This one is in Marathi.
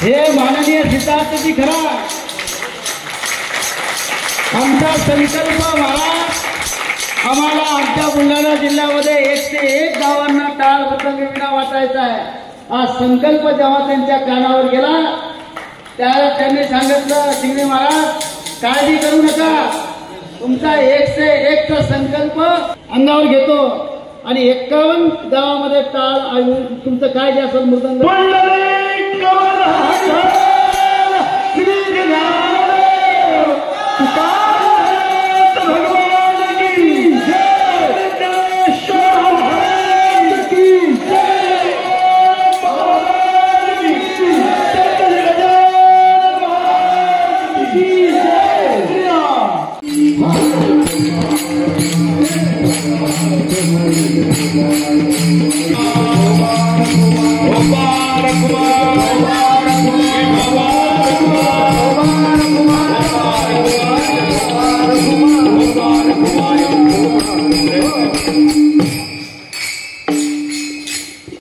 हे माननीय सिद्धार्थजी खरा आमचा संकल्प महाराज आम्हाला आमच्या बुलढाणा जिल्ह्यामध्ये 1 ते 1 गावांना टाळ पतंग विणा वाटायचा आहे। हा संकल्प जेव्हा त्यांच्या कानावर गेला त्यावेळेस त्यांनी सांगितलं, शिंगणे महाराज काळजी करू नका, तुमचा 1 से 1 चा संकल्प अंगावर घेतो आणि 51 गावामध्ये टाळ तुमचं काय जे असेल मृदंग Thank you.